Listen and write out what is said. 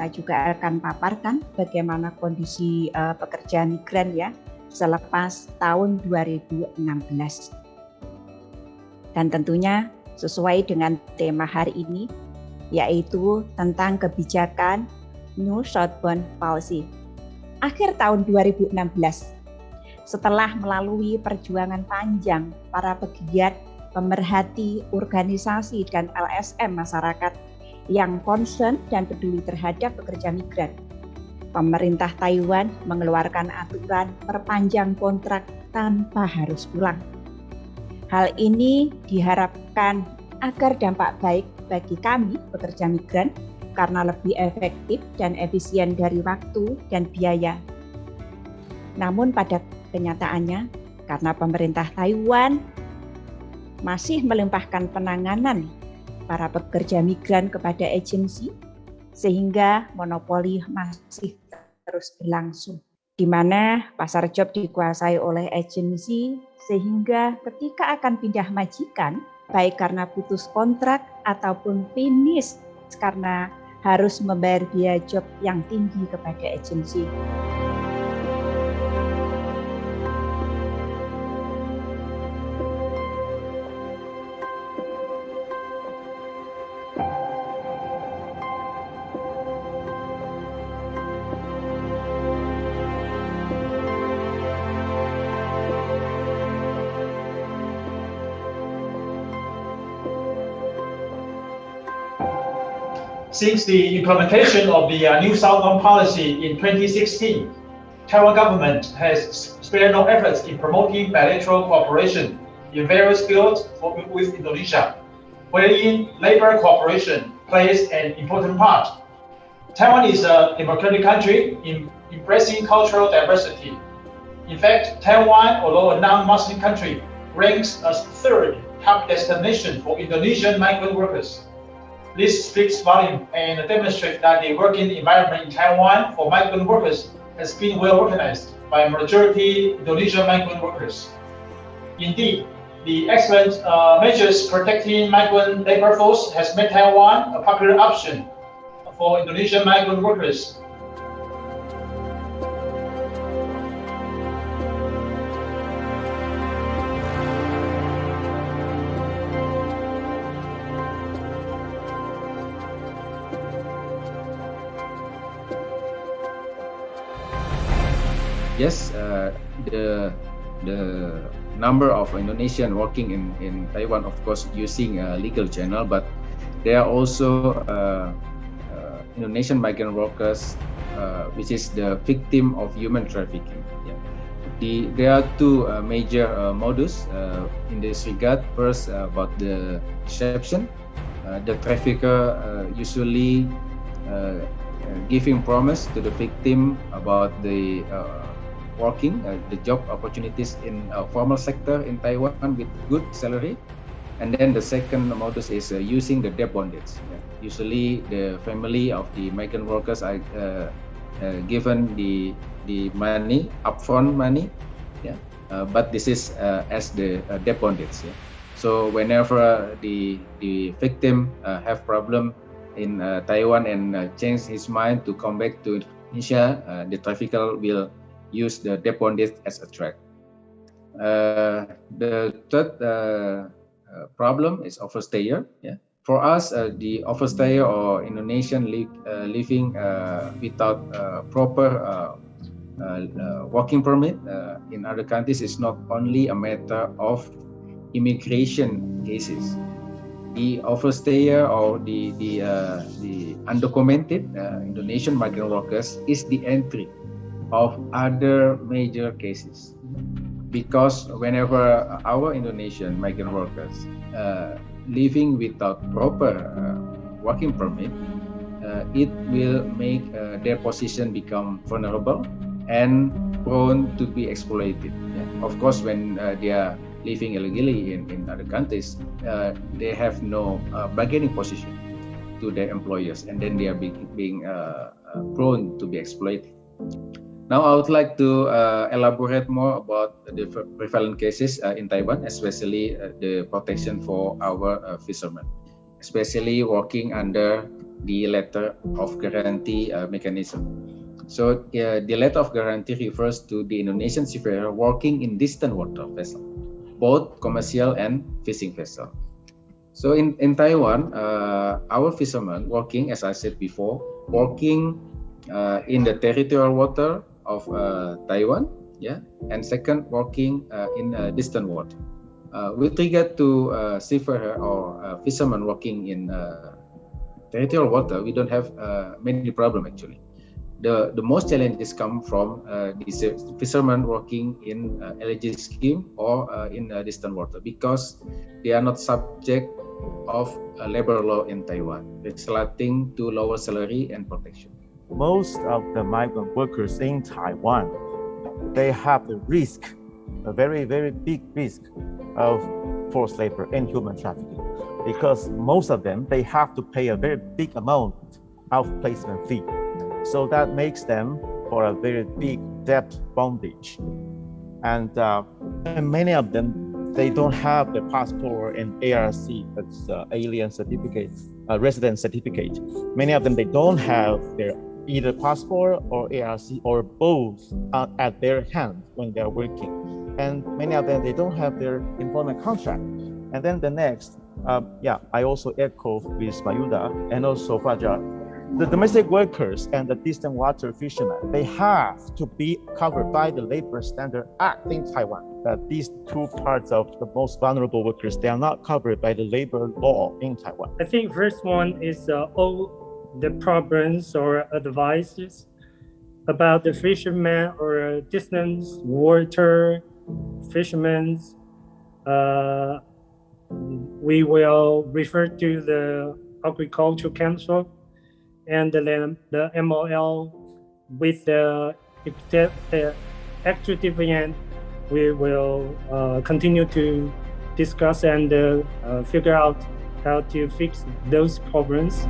saya juga akan paparkan bagaimana kondisi pekerja migran ya selepas tahun 2016. Dan tentunya sesuai dengan tema hari ini, yaitu tentang kebijakan New Southbound Policy. Akhir tahun 2016, setelah melalui perjuangan panjang para pegiat, pemerhati, organisasi, dan LSM masyarakat yang concern dan peduli terhadap pekerja migran, pemerintah Taiwan mengeluarkan aturan perpanjang kontrak tanpa harus pulang. Hal ini diharapkan agar dampak baik bagi kami pekerja migran karena lebih efektif dan efisien dari waktu dan biaya. Namun pada kenyataannya, karena pemerintah Taiwan masih melimpahkan penanganan para pekerja migran kepada agensi, sehingga monopoli masih terus berlangsung, di mana pasar job dikuasai oleh agensi, sehingga ketika akan pindah majikan, baik karena putus kontrak ataupun finish karena harus membayar biaya job yang tinggi kepada agensi. Since the implementation of the New Southbound policy in 2016, Taiwan government has spared no efforts in promoting bilateral cooperation in various fields with Indonesia, wherein labor cooperation plays an important part. Taiwan is a democratic country embracing cultural diversity. In fact, Taiwan, although a non-Muslim country, ranks as third top destination for Indonesian migrant workers. This speaks volume and demonstrates that the working environment in Taiwan for migrant workers has been well organized by majority Indonesian migrant workers. Indeed, the excellent measures protecting migrant labor force has made Taiwan a popular option for Indonesian migrant workers. Yes, the number of Indonesian working in Taiwan, of course, using a legal channel, but there are also Indonesian migrant workers, which is the victim of human trafficking. Yeah. There are two major modus in this regard. First, about the deception. The trafficker usually giving promise to the victim about the working, the job opportunities in formal sector in Taiwan with good salary. And then the second modus is using the debt bondage. Usually the family of the migrant workers are given the money, upfront money, but this is as the debt bondage. So whenever the victim have problem in Taiwan and change his mind to come back to Indonesia, the trafficker will use the debt bondage as a threat. The third problem is overstayer. For us, the overstayer or Indonesian living without proper working permit in other countries is not only a matter of immigration cases. The overstayer or the undocumented Indonesian migrant workers is the entry of other major cases, because whenever our Indonesian migrant workers living without proper working permit, it will make their position become vulnerable and prone to be exploited. Of course, when they are living illegally in other countries, they have no bargaining position to their employers, and then they are being prone to be exploited. Now, I would like to elaborate more about the prevalent cases in Taiwan, especially the protection for our fishermen, especially working under the letter of guarantee mechanism. So the letter of guarantee refers to the Indonesian seafarer working in distant water vessel, both commercial and fishing vessel. So in Taiwan, our fishermen working, as I said before, working in the territorial water of Taiwan, and second, working in distant water. With regard to seafarer or fishermen working in territorial water, we don't have many problem actually. The most challenges come from the fishermen working in LNG scheme or in distant water, because they are not subject of labor law in Taiwan, resulting to lower salary and protection. Most of the migrant workers in Taiwan, they have the risk, a very, very big risk of forced labor and human trafficking, because most of them, they have to pay a very big amount of placement fee. So that makes them for a very big debt bondage. And many of them, they don't have the passport and ARC, that's alien certificate, resident certificate. Many of them, they don't have their either passport or ARC or both at their hand when they're working. And many of them, they don't have their employment contract. And then the next, I also echo with Ying-Dah and also Fajar. The domestic workers and the distant water fishermen, they have to be covered by the Labor Standard Act in Taiwan. That these two parts of the most vulnerable workers, they are not covered by the labor law in Taiwan. I think first one is all the problems or advices about the fishermen or distant water fishermen. We will refer to the Agricultural Council and the MOL with the executive, and we will continue to discuss and figure out how to fix those problems.